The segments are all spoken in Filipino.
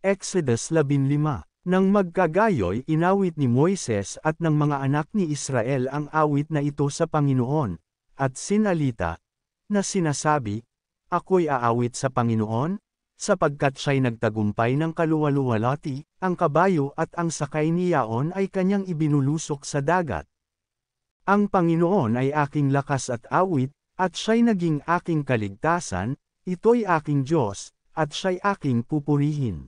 Exodus 15. Nang magkagayoy inawit ni Moises at ng mga anak ni Israel ang awit na ito sa Panginoon, at sinalita, na sinasabi, Ako'y aawit sa Panginoon, sapagkat siya'y nagtagumpay ng kaluwaluwalhati, ang kabayo at ang sakay niyaon ay kanyang ibinulusok sa dagat. Ang Panginoon ay aking lakas at awit, at siya'y naging aking kaligtasan, ito'y aking Diyos, at siya'y aking pupurihin.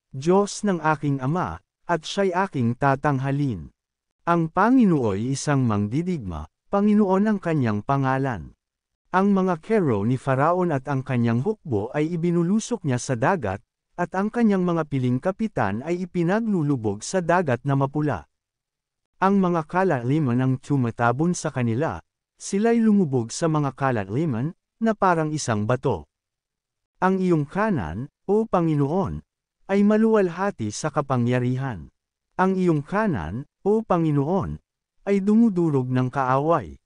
Diyos ng aking Ama, at siya'y aking tatanghalin. Ang Panginooy isang mangdidigma, Panginoon ang kanyang pangalan. Ang mga kero ni Faraon at ang kanyang hukbo ay ibinulusok niya sa dagat, at ang kanyang mga piling kapitan ay ipinaglulubog sa dagat na mapula. Ang mga kalaliman ang tumatabon sa kanila, sila'y lumubog sa mga kalaliman, na parang isang bato. Ang iyong kanan, o Panginoon, ay maluwalhati sa kapangyarihan. Ang iyong kanan, o Panginoon, ay dumudurog ng kaaway.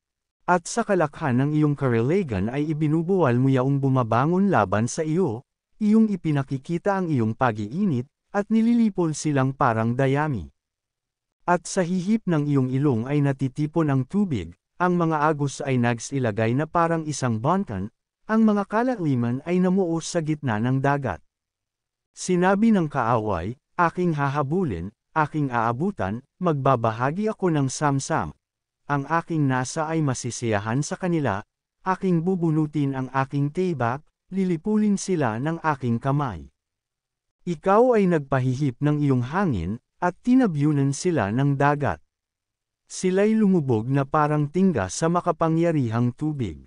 At sa kalakhan ng iyong karelegan ay ibinubuwal mo yaong bumabangon laban sa iyo, iyong ipinakikita ang iyong pag-iinit, at nililipol silang parang dayami. At sa hihip ng iyong ilong ay natitipon ang tubig, ang mga agos ay nagsilagay na parang isang bonkan, ang mga kalaliman ay namuos sa gitna ng dagat. Sinabi ng kaaway, aking hahabulin, aking aabutan, magbabahagi ako ng samsam. Ang aking nasa ay masisiyahan sa kanila, aking bubunutin ang aking tibak, lilipulin sila ng aking kamay. Ikaw ay nagpahihip ng iyong hangin, at tinabyunan sila ng dagat. Sila'y lumubog na parang tingga sa makapangyarihang tubig.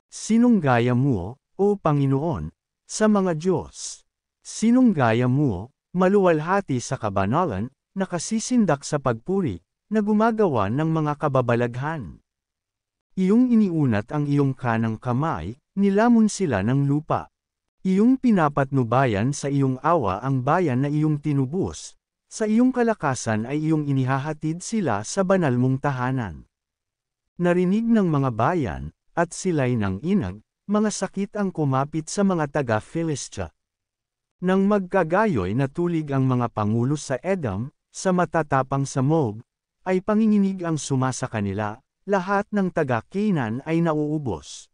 Sinong gaya mo, o Panginoon, sa mga Diyos? Sinong gaya mo, maluwalhati sa kabanalan, nakasisindak sa pagpuri, na gumagawa ng mga kababalaghan? Iyong iniunat ang iyong kanang kamay, nilamon sila ng lupa. Iyong pinapatnubayan sa iyong awa ang bayan na iyong tinubos, sa iyong kalakasan ay iyong inihahatid sila sa banal mong tahanan. Narinig ng mga bayan, at sila'y nang inag, mga sakit ang kumapit sa mga taga-Philistia. Nang magkagayoy natulig ang mga pangulo sa Edom, sa matatapang sa Moab, ay panginginig ang sumasa kanila, lahat ng taga-Canaan ay nauubos.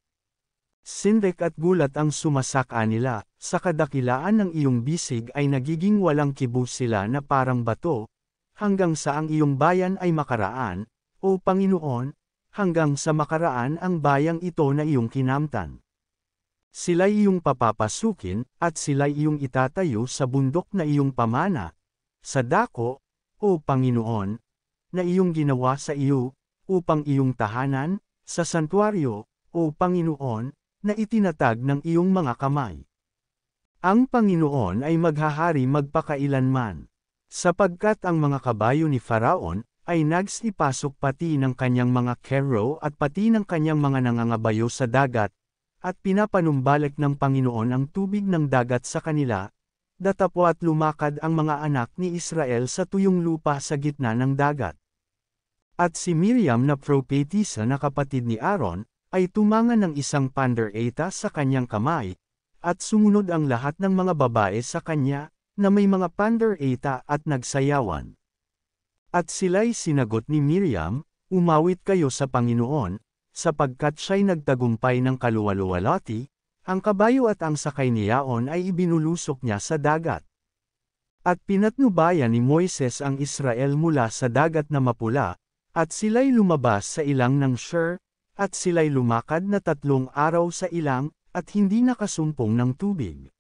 Sindak at gulat ang sumasaka nila, sa kadakilaan ng iyong bisig ay nagiging walang kibus sila na parang bato, hanggang sa ang iyong bayan ay makaraan, o Panginoon, hanggang sa makaraan ang bayang ito na iyong kinamtan. Sila'y iyong papapasukin, at sila'y iyong itatayo sa bundok na iyong pamana, sa dako, o Panginoon, na iyong ginawa sa iyo, upang iyong tahanan, sa santuaryo, o Panginoon, na itinatag ng iyong mga kamay. Ang Panginoon ay maghahari magpakailanman, sapagkat ang mga kabayo ni Faraon, ay nagsipasok pati ng kanyang mga kero at pati ng kanyang mga nangangabayo sa dagat, at pinapanumbalik ng Panginoon ang tubig ng dagat sa kanila, datapwat lumakad ang mga anak ni Israel sa tuyong lupa sa gitna ng dagat. At si Miriam na propetisa na kapatid ni Aaron, ay tumangan ng isang pandereta sa kanyang kamay, at sumunod ang lahat ng mga babae sa kanya, na may mga pandereta at nagsayawan. At sila'y sinagot ni Miriam, umawit kayo sa Panginoon, sapagkat siya'y nagtagumpay ng kaluwaluwalhati, ang kabayo at ang sakay niyaon ay ibinulusok niya sa dagat. At pinatnubayan ni Moises ang Israel mula sa dagat na mapula, at sila'y lumabas sa ilang ng Shur, at sila'y lumakad na 3 araw sa ilang, at hindi nakasumpong ng tubig.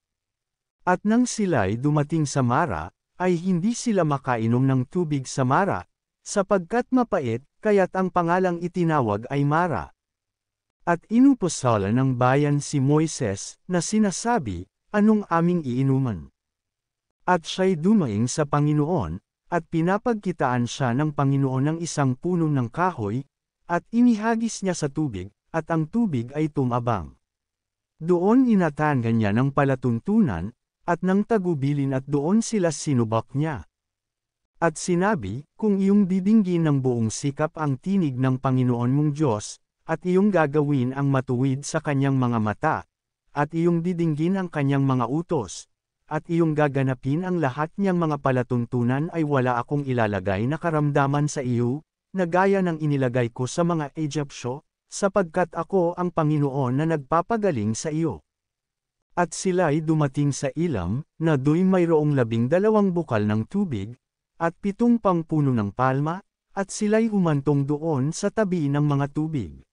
At nang sila'y dumating sa Mara, ay hindi sila makainom ng tubig sa Mara, sapagkat mapait, kaya't ang pangalang itinawag ay Mara. At inupusala ng bayan si Moises, na sinasabi, anong aming iinuman? At siya'y dumaing sa Panginoon, at pinapagkitaan siya ng Panginoon ng isang puno ng kahoy, at inihagis niya sa tubig, at ang tubig ay tumabang. Doon inatangan niya ng palatuntunan, at ng tagubilin at doon sila sinubak niya. At sinabi, kung iyong didinggin ng buong sikap ang tinig ng Panginoon mong Diyos, at iyong gagawin ang matuwid sa kanyang mga mata, at iyong didinggin ang kanyang mga utos, at iyong gaganapin ang lahat niyang mga palatuntunan ay wala akong ilalagay na karamdaman sa iyo, na gaya ng inilagay ko sa mga Egyptyo, sapagkat ako ang Panginoon na nagpapagaling sa iyo. At sila'y dumating sa Elam, na do'y mayroong 12 bukal ng tubig, at 7 pang puno ng palma, at sila'y humantong doon sa tabi ng mga tubig.